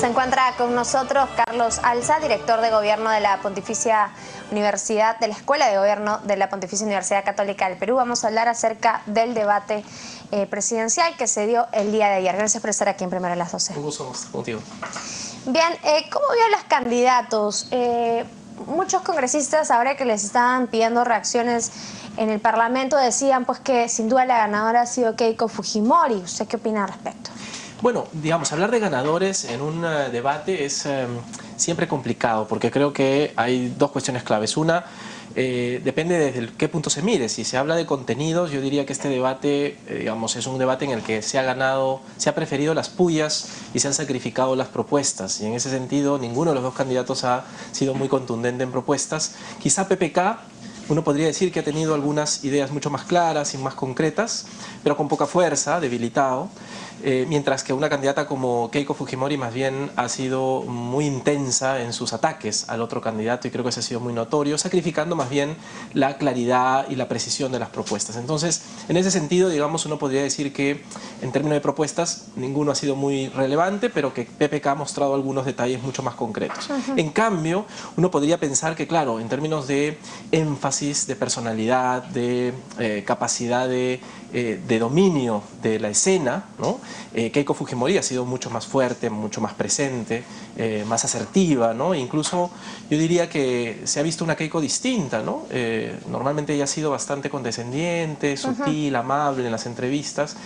Se encuentra con nosotros Carlos Alza, director de Gobierno de la Pontificia Universidad, de la Escuela de Gobierno de la Pontificia Universidad Católica del Perú. Vamos a hablar acerca del debate presidencial que se dio el día de ayer. Gracias por estar aquí en Primero a las 12. Un gusto estar contigo. Bien, ¿cómo vio a los candidatos? Muchos congresistas, ahora que les estaban pidiendo reacciones en el Parlamento, decían pues que sin duda la ganadora ha sido Keiko Fujimori. ¿Usted qué opina al respecto? Bueno, digamos, hablar de ganadores en un debate es siempre complicado, porque creo que hay dos cuestiones claves. Una, depende desde qué punto se mire. Si se habla de contenidos, yo diría que este debate, digamos, es un debate en el que se ha preferido las pullas y se han sacrificado las propuestas. Y en ese sentido, ninguno de los dos candidatos ha sido muy contundente en propuestas. Quizá PPK, uno podría decir que ha tenido algunas ideas mucho más claras y más concretas, pero con poca fuerza, debilitado. Mientras que una candidata como Keiko Fujimori más bien ha sido muy intensa en sus ataques al otro candidato, y creo que eso ha sido muy notorio, sacrificando más bien la claridad y la precisión de las propuestas. Entonces, en ese sentido, digamos, uno podría decir que en términos de propuestas ninguno ha sido muy relevante, pero que PPK ha mostrado algunos detalles mucho más concretos. En cambio, uno podría pensar que, claro, en términos de énfasis, de personalidad, de capacidad de dominio de la escena, ¿no? Keiko Fujimori ha sido mucho más fuerte, mucho más presente, más asertiva, ¿no? Incluso yo diría que se ha visto una Keiko distinta, ¿no? Normalmente ella ha sido bastante condescendiente, sutil, amable en las entrevistas,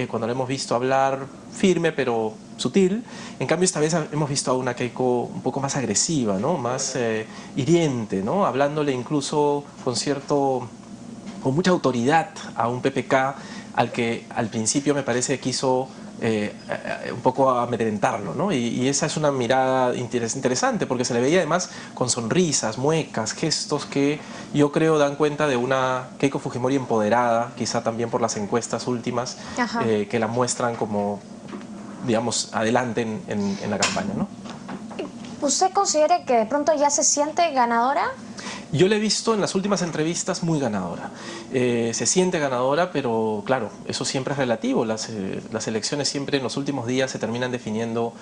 cuando la hemos visto hablar firme pero sutil. En cambio, esta vez hemos visto a una Keiko un poco más agresiva, ¿no? Más hiriente, ¿no? Hablándole incluso con mucha autoridad a un PPK al que al principio me parece quiso un poco amedrentarlo, ¿no? Y esa es una mirada interesante, porque se le veía además con sonrisas, muecas, gestos que yo creo dan cuenta de una Keiko Fujimori empoderada, quizá también por las encuestas últimas que la muestran como, digamos, adelante en la campaña, ¿no? ¿Usted considera que de pronto ya se siente ganadora? Yo la he visto en las últimas entrevistas muy ganadora. Se siente ganadora, pero claro, eso siempre es relativo. Las elecciones siempre en los últimos días se terminan definiendo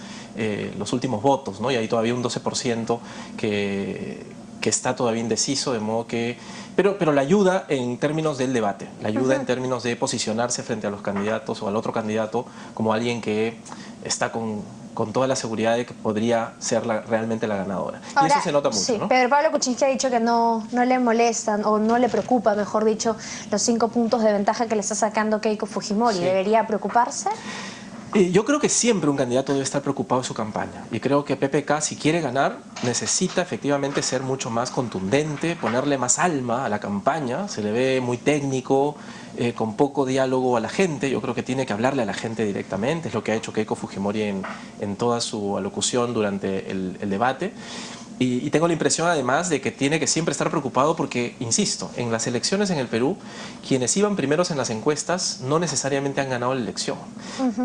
los últimos votos, ¿no? Y hay todavía un 12% que está todavía indeciso, de modo que... Pero la ayuda en términos del debate, la ayuda en términos de posicionarse frente a los candidatos o al otro candidato como alguien que está con toda la seguridad de que podría ser realmente la ganadora. Ahora, y eso se nota mucho, sí, ¿no? Pedro Pablo Kuczynski ha dicho que no le molestan o no le preocupa, mejor dicho, los 5 puntos de ventaja que le está sacando Keiko Fujimori. Sí. ¿Debería preocuparse? Yo creo que siempre un candidato debe estar preocupado de su campaña, y creo que PPK, si quiere ganar, necesita efectivamente ser mucho más contundente, ponerle más alma a la campaña. Se le ve muy técnico, con poco diálogo a la gente. Yo creo que tiene que hablarle a la gente directamente, es lo que ha hecho Keiko Fujimori en toda su alocución durante el debate. Y tengo la impresión además de que tiene que siempre estar preocupado porque, insisto, en las elecciones en el Perú, quienes iban primeros en las encuestas no necesariamente han ganado la elección.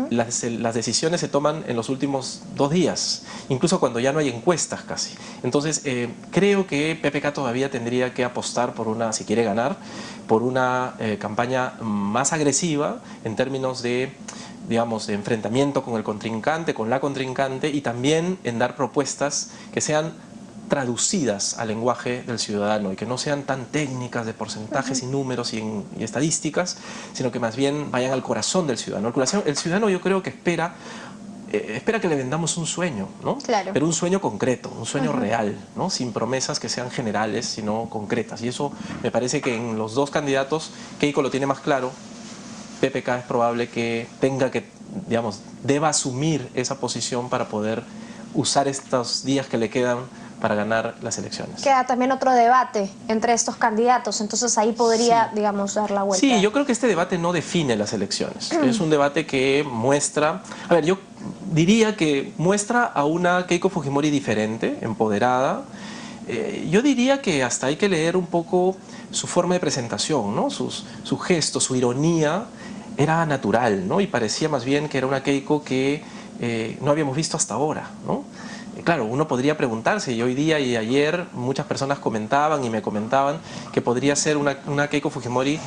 Las decisiones se toman en los últimos 2 días, incluso cuando ya no hay encuestas casi. Entonces, creo que PPK todavía tendría que apostar por si quiere ganar, por una campaña más agresiva en términos de, digamos, de enfrentamiento con el contrincante, con la contrincante, y también en dar propuestas que sean traducidas al lenguaje del ciudadano y que no sean tan técnicas de porcentajes y números y estadísticas, sino que más bien vayan al corazón del ciudadano. El ciudadano, yo creo que espera que le vendamos un sueño, ¿no? Claro. Pero un sueño concreto, un sueño real, ¿no? Sin promesas que sean generales, sino concretas. Y eso me parece que en los dos candidatos, Keiko lo tiene más claro. PPK es probable que digamos, deba asumir esa posición para poder usar estos días que le quedan para ganar las elecciones. Queda también otro debate entre estos candidatos, entonces ahí podría, digamos, dar la vuelta. Sí, yo creo que este debate no define las elecciones. Es un debate que muestra... A ver, yo diría que muestra a una Keiko Fujimori diferente, empoderada. Yo diría que hasta hay que leer un poco su forma de presentación, ¿no? Sus gestos, su ironía era natural, ¿no? Y parecía más bien que era una Keiko que no habíamos visto hasta ahora, ¿no? Claro, uno podría preguntarse, y hoy día y ayer muchas personas comentaban y me comentaban que podría ser una Keiko Fujimori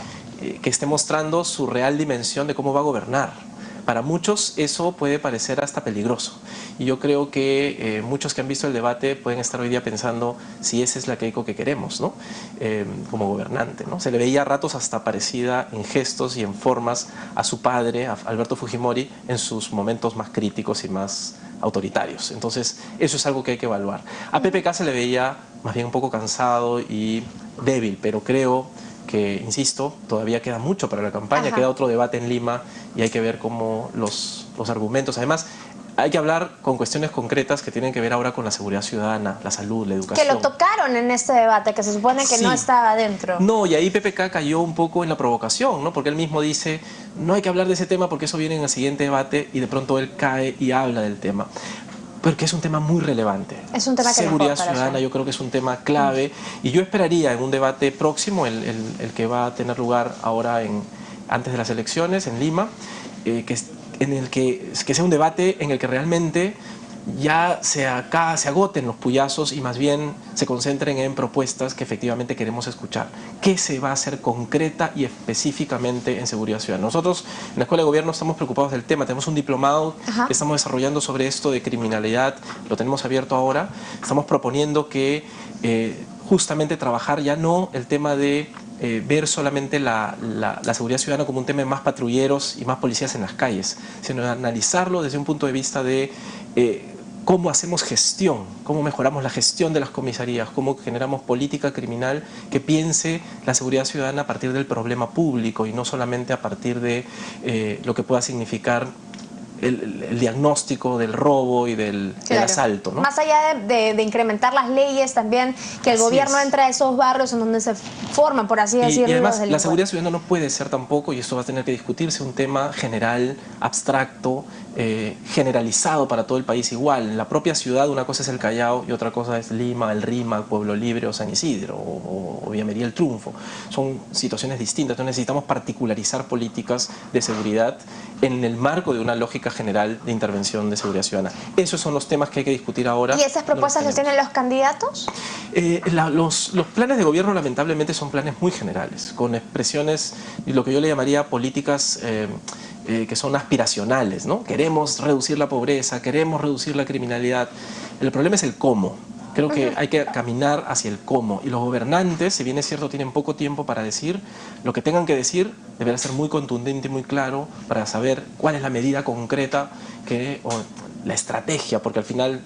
que esté mostrando su real dimensión de cómo va a gobernar. para muchos eso puede parecer hasta peligroso. Y yo creo que muchos que han visto el debate pueden estar hoy día pensando si esa es la Keiko que queremos, ¿no? Como gobernante, ¿no? Se le veía a ratos hasta parecida en gestos y en formas a su padre, a Alberto Fujimori, en sus momentos más críticos y más autoritarios. Entonces, eso es algo que hay que evaluar. A PPK se le veía más bien un poco cansado y débil, pero creo que, insisto, todavía queda mucho para la campaña, Ajá. queda otro debate en Lima y hay que ver cómo los argumentos. Además, hay que hablar con cuestiones concretas que tienen que ver ahora con la seguridad ciudadana, la salud, la educación. Que lo tocaron en este debate, que se supone que Sí. no estaba dentro. No, y ahí PPK cayó un poco en la provocación, ¿no? Porque él mismo dice, no hay que hablar de ese tema porque eso viene en el siguiente debate, y de pronto él cae y habla del tema. Porque es un tema muy relevante. Es un tema que seguridad importa, ciudadana, yo creo que es un tema clave, y yo esperaría en un debate próximo, el que va a tener lugar ahora antes de las elecciones en Lima, que sea un debate en el que realmente ya se agoten los puyazos y más bien se concentren en propuestas que efectivamente queremos escuchar. ¿Qué se va a hacer concreta y específicamente en seguridad ciudadana? Nosotros en la Escuela de Gobierno estamos preocupados del tema, tenemos un diplomado que estamos desarrollando sobre esto de criminalidad, lo tenemos abierto ahora, estamos proponiendo que justamente trabajar ya no el tema de ver solamente la seguridad ciudadana como un tema de más patrulleros y más policías en las calles, sino analizarlo desde un punto de vista de cómo hacemos gestión, cómo mejoramos la gestión de las comisarías, cómo generamos política criminal que piense la seguridad ciudadana a partir del problema público y no solamente a partir de lo que pueda significar el diagnóstico del robo y del asalto, ¿no? Más allá de incrementar las leyes, también que el gobierno entre a esos barrios en donde se forman, por así decirlo, y además los la seguridad ciudadana no puede ser tampoco, y esto va a tener que discutirse, un tema general, abstracto, generalizado para todo el país igual. En la propia ciudad una cosa es el Callao y otra cosa es Lima, el Rímac, Pueblo Libre o San Isidro o Villamaría el Triunfo. Son situaciones distintas, entonces necesitamos particularizar políticas de seguridad en el marco de una lógica general de intervención de seguridad ciudadana. Esos son los temas que hay que discutir ahora. ¿Y esas propuestas los tienen los candidatos? Los planes de gobierno lamentablemente son planes muy generales, con expresiones y lo que yo le llamaría políticas que son aspiracionales, ¿no? Queremos reducir la pobreza, queremos reducir la criminalidad. El problema es el cómo. Creo que hay que caminar hacia el cómo, y los gobernantes, si bien es cierto, tienen poco tiempo para decir, lo que tengan que decir deberá ser muy contundente y muy claro para saber cuál es la medida concreta o la estrategia, porque al final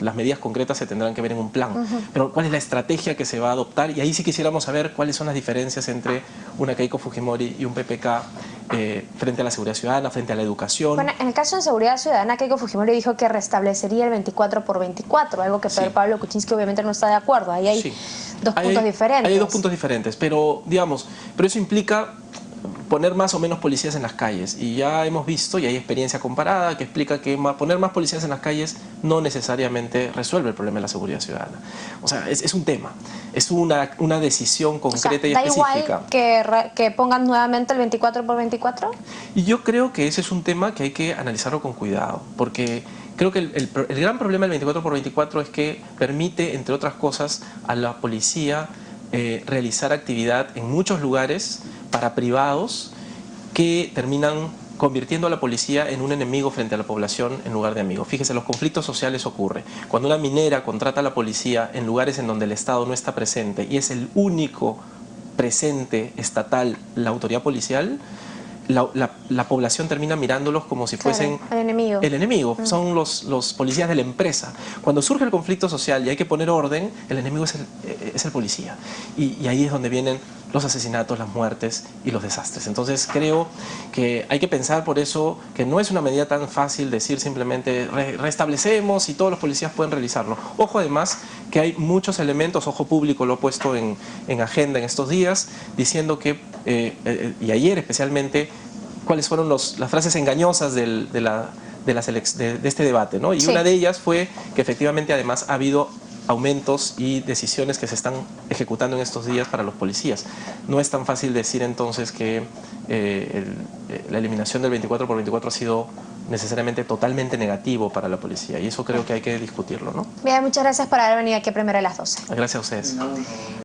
las medidas concretas se tendrán que ver en un plan, pero cuál es la estrategia que se va a adoptar, y ahí sí quisiéramos saber cuáles son las diferencias entre una Keiko Fujimori y un PPK frente a la seguridad ciudadana, frente a la educación. Bueno, en el caso de seguridad ciudadana, Keiko Fujimori dijo que restablecería el 24/24, algo que Pedro Pablo Kuczynski obviamente no está de acuerdo. Ahí hay dos puntos diferentes. Hay dos puntos diferentes, pero digamos, pero eso implica poner más o menos policías en las calles, y ya hemos visto, y hay experiencia comparada que explica que poner más policías en las calles no necesariamente resuelve el problema de la seguridad ciudadana. O sea, es un tema, es una decisión concreta, o sea, y específica. ¿Da igual que pongan nuevamente el 24/24? Y yo creo que ese es un tema que hay que analizarlo con cuidado, porque creo que el gran problema del 24/24 es que permite, entre otras cosas, a la policía realizar actividad en muchos lugares para privados que terminan convirtiendo a la policía en un enemigo frente a la población en lugar de amigo. Fíjese, los conflictos sociales ocurren cuando una minera contrata a la policía en lugares en donde el Estado no está presente y es el único presente estatal, la autoridad policial. La población termina mirándolos como si fuesen el enemigo. El enemigo, son los policías de la empresa. Cuando surge el conflicto social y hay que poner orden, el enemigo es el policía. Y ahí es donde vienen los asesinatos, las muertes y los desastres. Entonces creo que hay que pensar por eso que no es una medida tan fácil decir simplemente restablecemos y todos los policías pueden realizarlo. Ojo además que hay muchos elementos, Ojo Público lo ha puesto en agenda en estos días, diciendo que, y ayer especialmente, cuáles fueron las frases engañosas de este debate, ¿no? Y una de ellas fue que efectivamente además ha habido aumentos y decisiones que se están ejecutando en estos días para los policías. No es tan fácil decir entonces que la eliminación del 24/24 ha sido necesariamente totalmente negativo para la policía, y eso creo que hay que discutirlo, ¿no? Bien, muchas gracias por haber venido aquí a Primero a las 12. Gracias a ustedes.